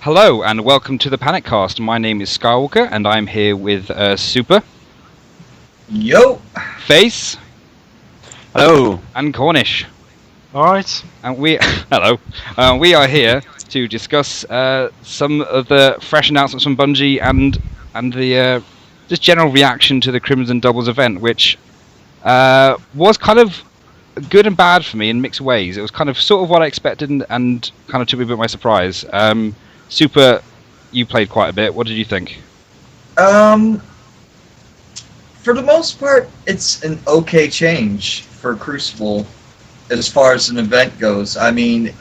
Hello and welcome to the PanicCast. My name is Skywalker and I'm here with Super, Yo! Face, Hello. and Cornish. Alright. And we we are here to discuss some of the fresh announcements from Bungie and the just general reaction to the Crimson Doubles event, which was kind of good and bad for me in mixed ways. It was kind of sort of what I expected and kind of took me a bit by surprise. Super, you played quite a bit. What did you think? For the most part, it's an okay change for Crucible as far as an event goes. I mean,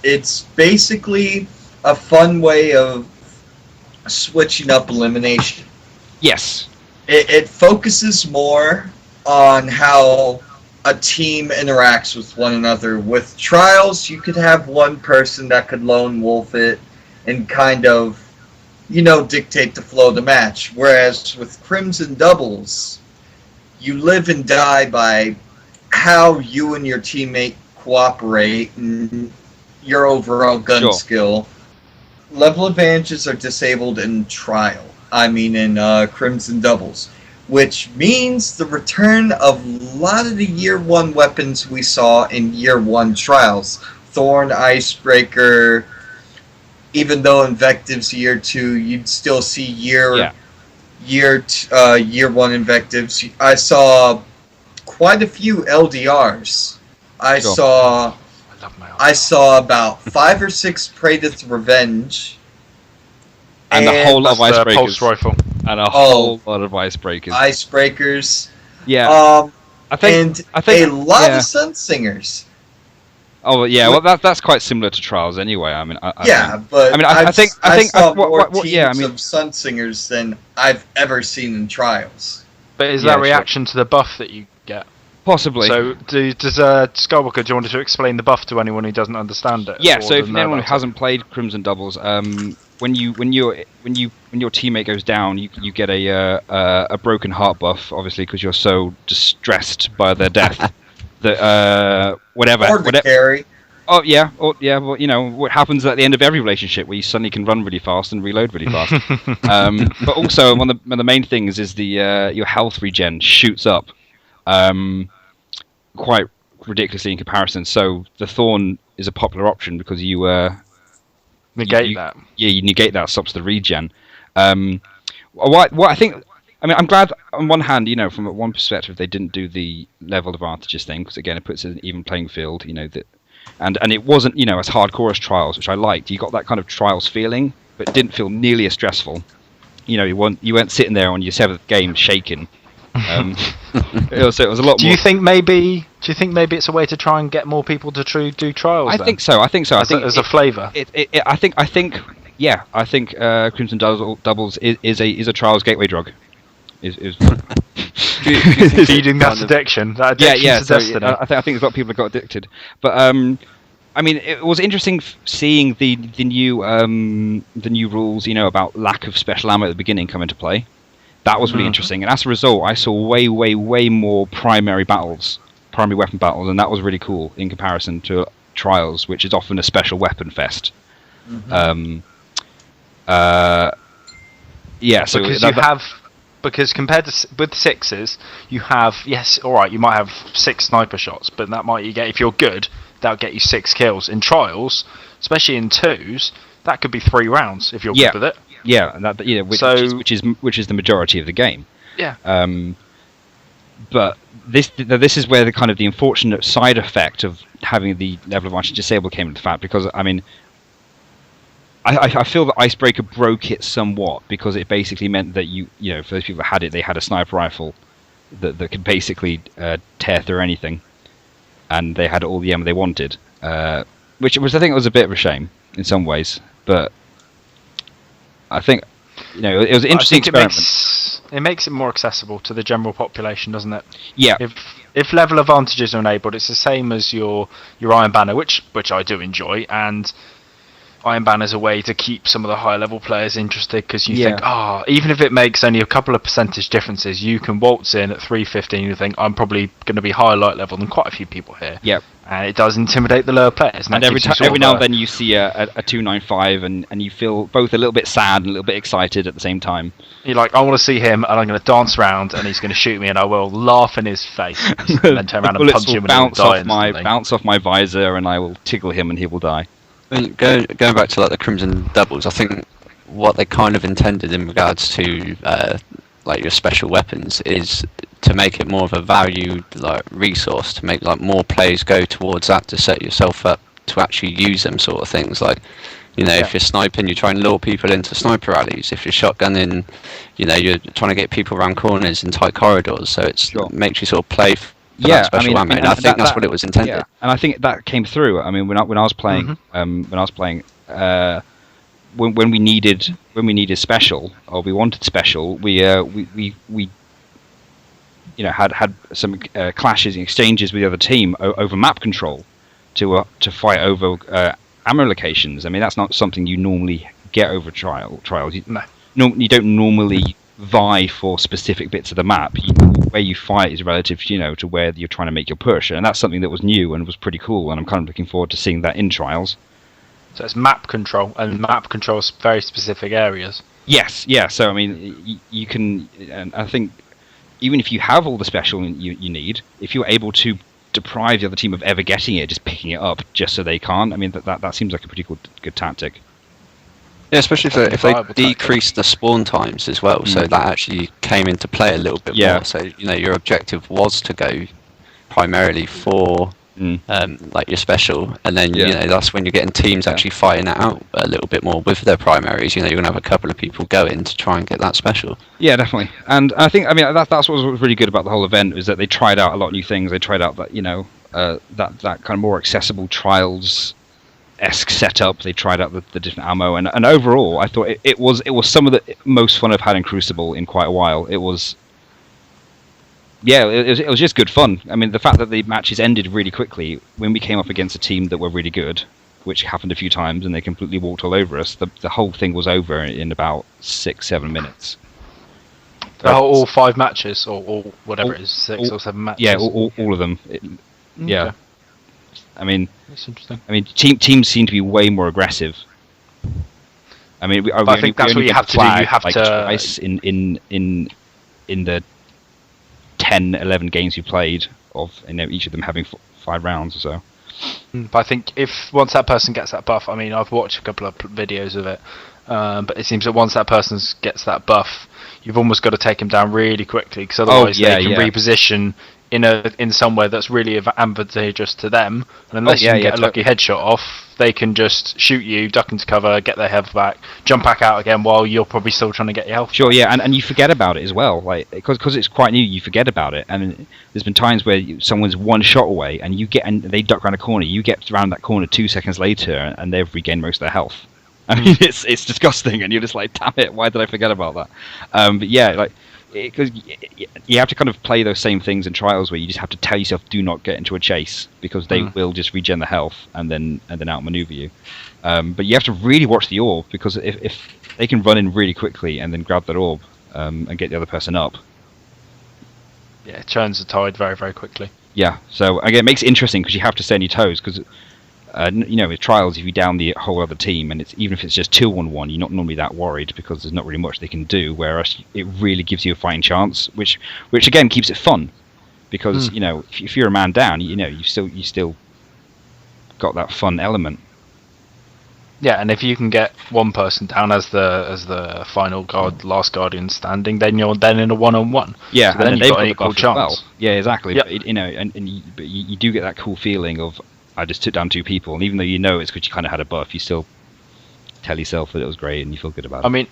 it's basically a fun way of switching up elimination. Yes. It focuses more on how a team interacts with one another. With Trials, you could have one person that could lone wolf it and kind of, dictate the flow of the match. Whereas with Crimson Doubles, you live and die by how you and your teammate cooperate and your overall gun skill. Level advantages are disabled in in Crimson Doubles, which means the return of a lot of the Year 1 weapons we saw in Year 1 Trials. Thorn, Icebreaker. Even though Invective's Year 2, you'd still see Year 1 Invectives. I saw quite a few LDRs. I saw about 5 or 6 Praedyth's Revenge. And a whole lot of icebreakers. Pulse rifle. And a whole lot of icebreakers. Icebreakers. Yeah. I think a lot of Sun Singers. Oh yeah, well that's quite similar to Trials anyway. I think I saw more teams of Sun Singers than I've ever seen in Trials. But is that reaction to the buff that you get? Possibly. So does Skywalker, do you want to explain the buff to anyone who doesn't understand it? Yeah. So if anyone who hasn't played Crimson Doubles, when your teammate goes down, you get a broken heart buff, obviously because you're so distressed by their death. That whatever. Carry. Oh yeah, well, what happens at the end of every relationship where you suddenly can run really fast and reload really fast. But also one of the main things is your health regen shoots up, quite ridiculously in comparison. So the Thorn is a popular option because you negate that. Yeah, you negate that, stops the regen. What I think. I mean, I'm glad on one hand, from one perspective, they didn't do the level advantages thing because again, it puts it in an even playing field. And it wasn't as hardcore as Trials, which I liked. You got that kind of Trials feeling, but it didn't feel nearly as stressful. You weren't sitting there on your 7th game shaking. It was a lot more. Do you think maybe it's a way to try and get more people to do Trials? I think so. I think as a flavour. I think Crimson Doubles is a Trials gateway drug. Is feeding that addiction. That addiction to destiny. I think there's a lot of people that got addicted. But it was interesting seeing the new rules, about lack of special ammo at the beginning come into play. That was really interesting, and as a result, I saw way more primary weapon battles, and that was really cool in comparison to Trials, which is often a special weapon fest. Because compared to with 6s, you have you might have 6 sniper shots, but that might you get if you're good, that'll get you 6 kills. In Trials, especially in 2s, that could be 3 rounds if you're good with it. Yeah, and which is the majority of the game. Yeah. But this is where the unfortunate side effect of having the level of advantage disabled came into fact, because I feel that Icebreaker broke it somewhat because it basically meant that for those people that had it, they had a sniper rifle that could basically tear through anything, and they had all the ammo they wanted, which I think was a bit of a shame in some ways. But I think it was an interesting experiment. It makes it more accessible to the general population, doesn't it? Yeah. If level advantages are enabled, it's the same as your Iron Banner, which I do enjoy, and Iron Banner is a way to keep some of the higher level players interested, because you think, even if it makes only a couple of percentage differences, you can waltz in at 315 and you think, I'm probably going to be higher light level than quite a few people here. Yep. And it does intimidate the lower players. And every now and then you see a 295 and you feel both a little bit sad and a little bit excited at the same time. You're like, I want to see him, and I'm going to dance around, and he's going to shoot me, and I will laugh in his face. And then turn around and punch him, and he'll die instantly. Bounce off my visor, and I will tickle him, and he will die. Going back to like the Crimson Doubles, I think what they kind of intended in regards to like your special weapons is to make it more of a valued like resource, to make like more players go towards that, to set yourself up to actually use them sort of things. Like, you know, if you're sniping, you try and lure people into sniper rallies. If you're shotgunning, you know, you're trying to get people around corners in tight corridors. So it makes you sort of play for that special ammo. And I think that's what it was intended. Yeah. And I think that came through. I mean, when I was playing, when we needed special, or we wanted special, we you know had some clashes and exchanges with the other team over map control to fight over ammo locations. I mean, that's not something you normally get over trials. You don't normally vie for specific bits of the map. Where you fight is relative, you know, to where you're trying to make your push, and that's something that was new and was pretty cool. And I'm kind of looking forward to seeing that in trials. So it's map control, and map controls very specific areas. Yes, yeah. So I mean, you can, and I think even if you have all the special you need, if you're able to deprive the other team of ever getting it, just picking it up just so they can't, I mean, that seems like a pretty good tactic. Yeah, especially if they decreased the spawn times as well, so that actually came into play a little bit more. So, you know, your objective was to go primarily for like your special, and then you know, that's when you're getting teams actually fighting it out a little bit more with their primaries. You know, you're gonna have a couple of people go in to try and get that special. Yeah, definitely. And I think, I mean, that's what was really good about the whole event, is that they tried out a lot of new things. They tried out that, you know, that kind of more accessible trials-esque setup. They tried out the different ammo, and overall, I thought it was some of the most fun I've had in Crucible in quite a while. It was. Yeah, it was just good fun. I mean, the fact that the matches ended really quickly when we came up against a team that were really good, which happened a few times, and they completely walked all over us. The whole thing was over in about 6-7 minutes. All 5 matches, or whatever it is, 6 or 7 matches. Yeah, all of them. Yeah. Okay. I mean, that's interesting. I mean, teams seem to be way more aggressive. I mean, I think that's what you have to do. You have to twice in the 10-11 games you played, of, you know, each of them having 5 rounds or so. But I think if once that person gets that buff, I mean, I've watched a couple of videos of it, but it seems that once that person gets that buff, you've almost got to take him down really quickly, because otherwise they can reposition in somewhere that's really advantageous to them, and unless you can get a lucky headshot off, they can just shoot you, duck into cover, get their health back, jump back out again while you're probably still trying to get your health. Sure, yeah, and you forget about it as well, like, because it's quite new, you forget about it. And there's been times where someone's one shot away, and they duck around a corner, you get around that corner 2 seconds later, and they've regained most of their health. I mean, it's disgusting, and you're just like, damn it, why did I forget about that? But yeah, like, because you have to kind of play those same things in trials, where you just have to tell yourself, do not get into a chase, because they will just regen the health and then outmaneuver you. But you have to really watch the orb, because if they can run in really quickly and then grab that orb and get the other person up, yeah, it turns the tide very, very quickly. Yeah, so again, it makes it interesting, because you have to stay on your toes, because you know, with trials, if you down the whole other team, and even if it's just 2-on-1, you're not normally that worried, because there's not really much they can do. Whereas it really gives you a fighting chance, which again keeps it fun, because you know, if you're a man down, you know, you still got that fun element. Yeah, and if you can get one person down as the final last guardian standing, then you're in a 1-on-1. Yeah, so then you've got an equal chance. Well. Yeah, exactly. Yep. But, you know, but you do get that cool feeling of, I just took down 2 people, and even though you know it's because you kind of had a buff, you still tell yourself that it was great and you feel good about it. I mean,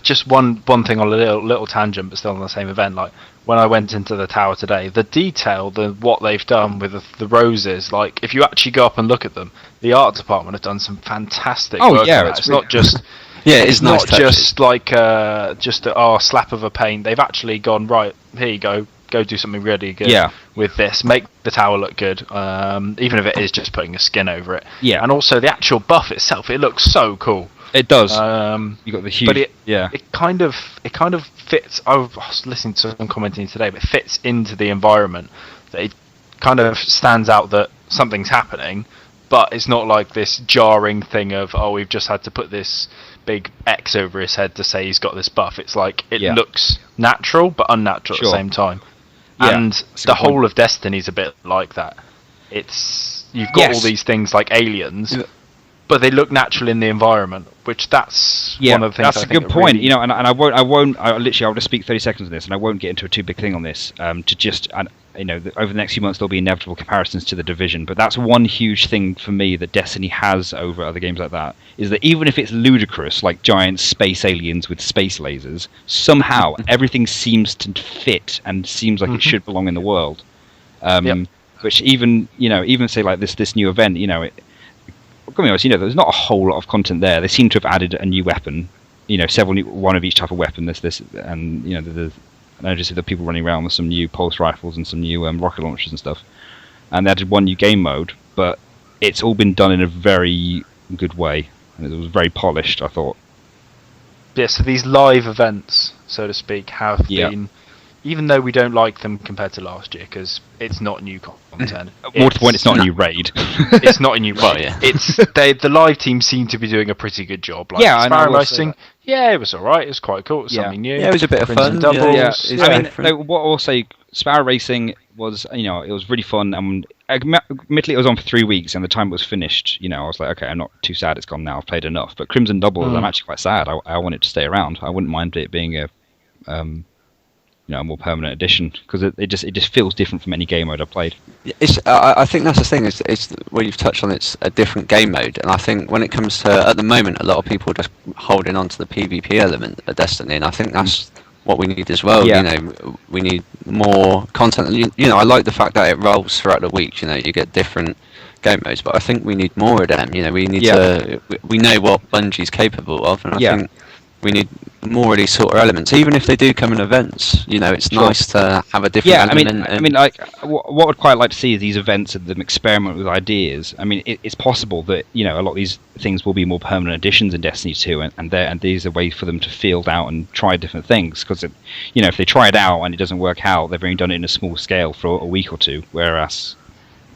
just one thing on a little tangent, but still on the same event. Like, when I went into the tower today, the detail, what they've done with the roses, like, if you actually go up and look at them, the art department have done some fantastic work. Yeah, it's not just it's not just like just a slap of a paint. They've actually gone, right, here you go go do something really good with this. Make the tower look good, even if it is just putting a skin over it. Yeah. And also the actual buff itself, it looks so cool. It does. You got the huge. But it kind of fits. I was listening to someone commenting today, but it fits into the environment. That it kind of stands out that something's happening, but it's not like this jarring thing of, oh, we've just had to put this big X over his head to say he's got this buff. It's like it looks natural but unnatural at the same time. And the whole of Destiny's a bit like that. You've got all these things like aliens, but they look natural in the environment, which that's one of the things. That's a good point. Really, and I'll just speak 30 seconds on this, and I won't get into a too big thing on this. Over the next few months there'll be inevitable comparisons to The Division, but that's one huge thing for me that Destiny has over other games like that, is that even if it's ludicrous, like giant space aliens with space lasers, somehow everything seems to fit and seems like it should belong in the world. Which even say like this new event, there's not a whole lot of content there. They seem to have added a new weapon, one of each type of weapon. I noticed that people running around with some new pulse rifles and some new rocket launchers and stuff. And they added one new game mode, but it's all been done in a very good way. And it was very polished, I thought. Yeah, so these live events, so to speak, have been, even though we don't like them compared to last year, because it's not new content. More to the point, it's not a new raid. It's not a new raid. It's the live team seem to be doing a pretty good job. Like Sparrow Racing, it was alright. It was quite cool. It was something new. Yeah, it was a bit of fun. Doubles. What I'll say, Sparrow Racing was, it was really fun. And admittedly, it was on for 3 weeks, and the time it was finished, I was like, okay, I'm not too sad. It's gone now. I've played enough. But Crimson Doubles, I'm actually quite sad. I want it to stay around. I wouldn't mind it being a more permanent addition, because it just feels different from any game mode I've played. I think that's the thing, is what you've touched on. It's a different game mode, and I think when it comes to, at the moment, a lot of people are just holding on to the PvP element of Destiny, and I think that's what we need as well. We need more content. I like the fact that it rolls throughout the week. You get different game modes, but I think we need more of them. We need to. We know what Bungie's capable of, and I think we need more of these sort of elements, even if they do come in events. It's nice to have a different element. What I'd quite like to see is these events and them experiment with ideas. It's possible that a lot of these things will be more permanent additions in Destiny 2, and these are ways for them to field out and try different things. Because if they try it out and it doesn't work out, they've only done it in a small scale for a week or two, whereas.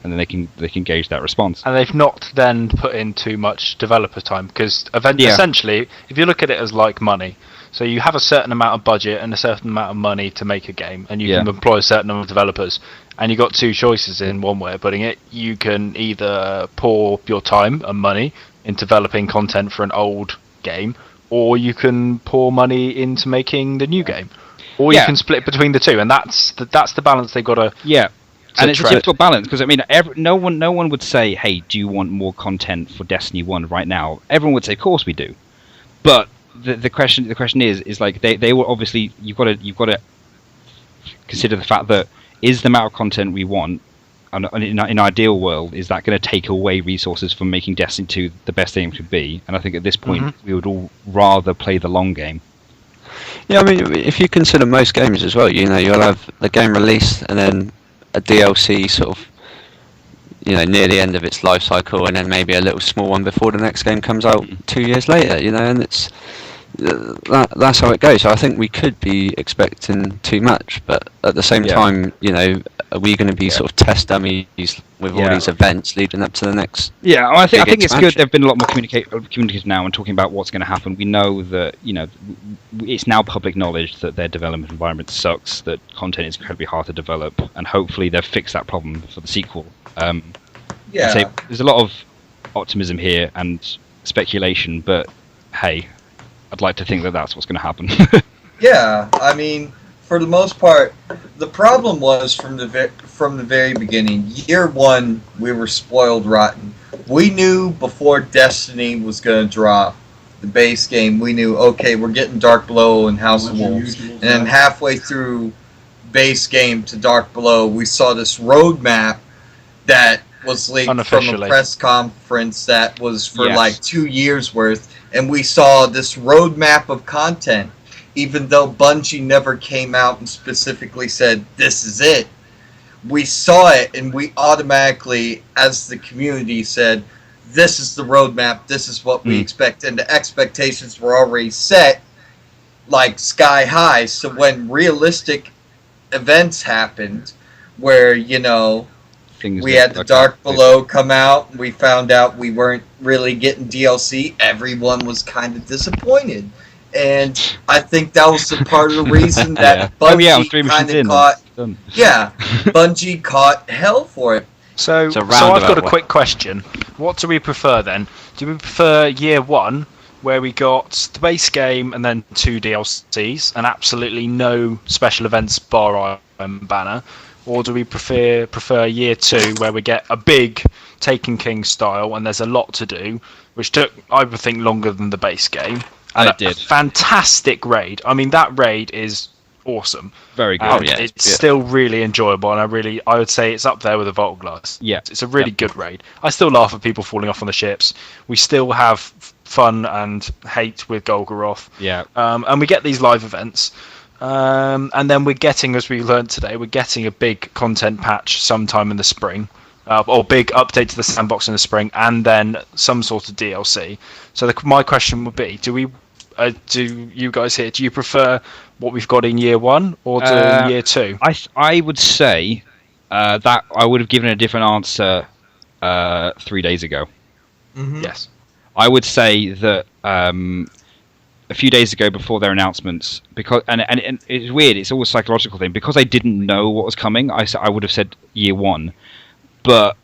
And then they can gauge that response. And they've not then put in too much developer time, because essentially, if you look at it as like money, so you have a certain amount of budget and a certain amount of money to make a game, and you can employ a certain number of developers, and you've got two choices in one way of putting it. You can either pour your time and money into developing content for an old game, or you can pour money into making the new game, or you can split between the two, and that's the balance they've got to. And it's a difficult balance, because no one would say, "Hey, do you want more content for Destiny 1 right now?" Everyone would say, "Of course we do." But the question is like they will obviously you've got to consider the fact that is the amount of content we want, in an ideal world, is that going to take away resources from making Destiny 2 the best game could be? And I think at this point we would all rather play the long game. Yeah, if you consider most games as well, you'll have the game released and then a DLC sort of near the end of its life cycle, and then maybe a little small one before the next game comes out 2 years later, and it's that's how it goes. So I think we could be expecting too much, but at the same time, are we going to be sort of test dummies with all these events leading up to the next? Yeah, I think it's good. They've been a lot more communicative now and talking about what's going to happen. We know that it's now public knowledge that their development environment sucks, that content is incredibly hard to develop, and hopefully they've fixed that problem for the sequel. There's a lot of optimism here and speculation, but hey, I'd like to think that that's what's going to happen. For the most part, the problem was from the very beginning. Year one, we were spoiled rotten. We knew before Destiny was going to drop the base game, we knew, okay, we're getting Dark Below and House of Wolves. And then halfway through base game to Dark Below, we saw this roadmap that was leaked from a press conference that was for like 2 years worth. And we saw this roadmap of content. even though Bungie never came out and specifically said, this is it, we saw it and we automatically, as the community, said, this is the roadmap, this is what we expect, and the expectations were already set like sky high. So when realistic events happened, where, you know, we had the Dark Below come out, and we found out we weren't really getting DLC, everyone was kind of disappointed. And I think that was the part of the reason that Bungie kind of caught... Yeah, Bungie caught hell for it. So I've got a quick question. What do we prefer then? Do we prefer year one, where we got the base game and then 2 DLCs and absolutely no special events bar banner? Or do we prefer year 2, where we get a big Taken King style and there's a lot to do, which took, I would think, longer than the base game? And a fantastic raid. I mean, that raid is awesome. Very good. It's still really enjoyable, and I would say it's up there with the Vault Glass. Yeah, it's a really good raid. I still laugh at people falling off on the ships. We still have fun and hate with Golgoroth. Yeah. And we get these live events. And then we're getting, as we learned today, we're getting a big content patch sometime in the spring. Or big update to the sandbox in the spring, and then some sort of DLC. So my question would be, do you guys here, do you prefer what we've got in year 1 or year 2? I would say that I would have given a different answer 3 days ago. Mm-hmm. Yes. I would say that a few days ago, before their announcements, because and it's weird, it's always a psychological thing, because I didn't know what was coming, I would have said year 1. But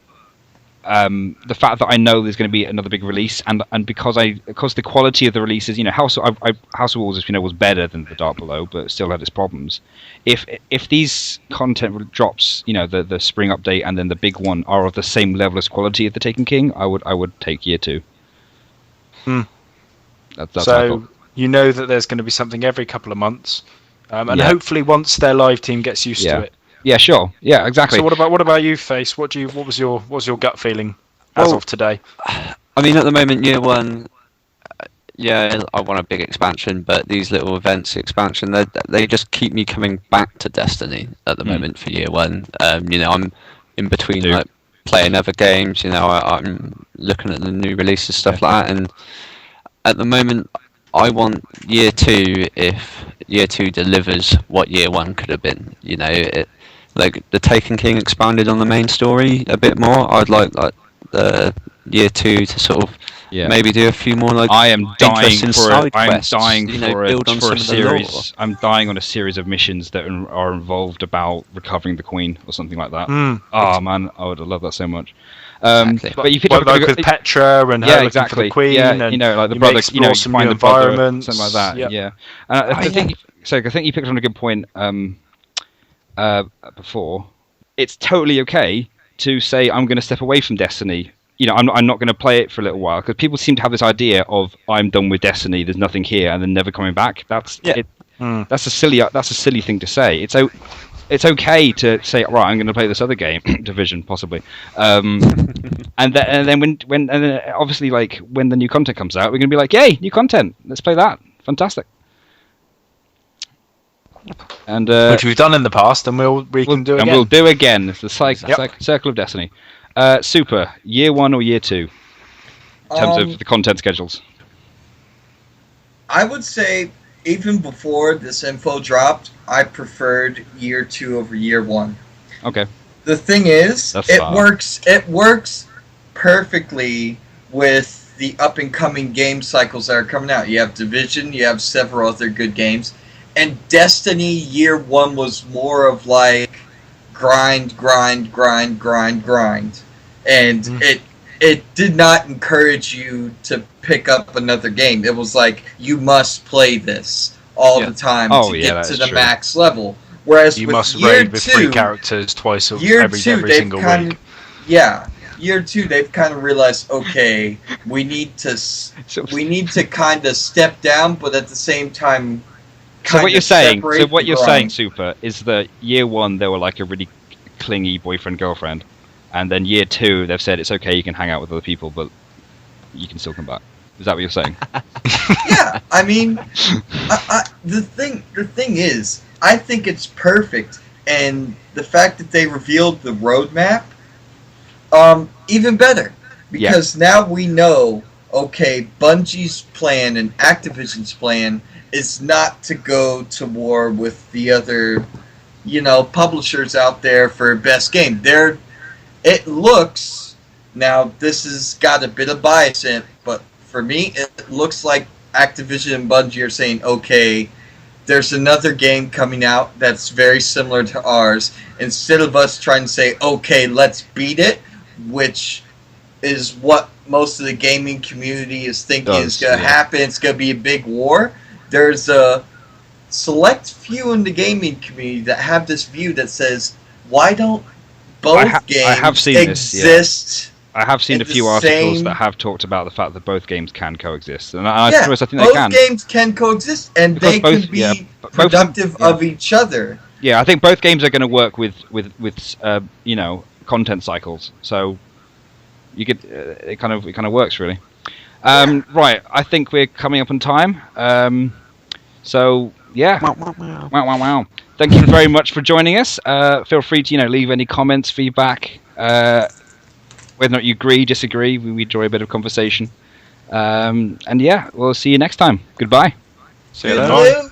the fact that I know there's going to be another big release, and because the quality of the releases, you know, House of Wolves, as we know, was better than the Dark Below, but still had its problems. If these content drops, you know, the spring update and then the big one are of the same level as quality of the Taken King, I would take year 2. That's so you know that there's going to be something every couple of months, and hopefully once their live team gets used to it. Yeah, sure. Yeah, exactly. So what about you, Face? What was your gut feeling as of today? I mean, at the moment, year 1, I want a big expansion, but these little events expansion, they just keep me coming back to Destiny at the moment for year 1. You know, I'm in between like playing other games. You know, I'm looking at the new releases, stuff like that, and at the moment, I want year 2 if year 2 delivers what year 1 could have been. You know, like the Taken King expanded on the main story a bit more. I'd like the year 2 to sort of maybe do a few more like I am dying for side I'm quests, dying you know, for build on a some series. I'm dying on a series of missions that are involved about recovering the Queen or something like that. Oh man, I would love that so much. Exactly. But you picked up with Petra and her looking for the Queen, and you know, like the brother, you know, you find the brother, something like that. Yeah. And I think you picked on a good point before. It's totally okay to say I'm going to step away from Destiny. You know, I'm not going to play it for a little while, because people seem to have this idea of I'm done with Destiny. There's nothing here, and then never coming back. That's a silly thing to say. It's okay to say, right, I'm going to play this other game, Division, possibly, and then when obviously, like, when the new content comes out, we're going to be like, yay, new content, let's play that, fantastic. And which we've done in the past, and we can do again. And we'll do again. It's the circle of Destiny. Super, year 1 or year 2, in terms of the content schedules? I would say, even before this info dropped, I preferred year 2 over year 1. Okay. The thing is, it works perfectly with the up and coming game cycles that are coming out. You have Division, you have several other good games, and Destiny year 1 was more of like grind, and it did not encourage you to pick up another game. It was like, you must play this all the time to get to the max level. Whereas you with must year raid with 3 characters twice every single week. Yeah, year 2 they've kind of realized, okay, we need to kind of step down, but at the same time. So what you're saying, Super, is that year 1 they were like a really clingy boyfriend girlfriend, and then year 2 they've said it's okay, you can hang out with other people, but you can still come back. Is that what you're saying? Yeah, I mean, the thing is, I think it's perfect, and the fact that they revealed the roadmap, even better, because now we know. Okay, Bungie's plan and Activision's plan is not to go to war with the other, publishers out there for best game. It looks, now this has got a bit of bias in it, but for me, it looks like Activision and Bungie are saying, okay, there's another game coming out that's very similar to ours. Instead of us trying to say, okay, let's beat it, which is what most of the gaming community is thinking is going to happen. It's going to be a big war. There's a select few in the gaming community that have this view that says, why don't both games exist? I have seen a few articles that have talked about the fact that both games can coexist, and I think they can. Both games can coexist, and they can be productive of each other. Yeah, I think both games are going to work with content cycles. So you could it kind of works really. Right, I think we're coming up on time. So yeah. Wow. Thank you very much for joining us. Feel free to leave any comments, feedback. Whether or not you agree, disagree, we enjoy a bit of conversation. And yeah, we'll see you next time. Goodbye. See you later.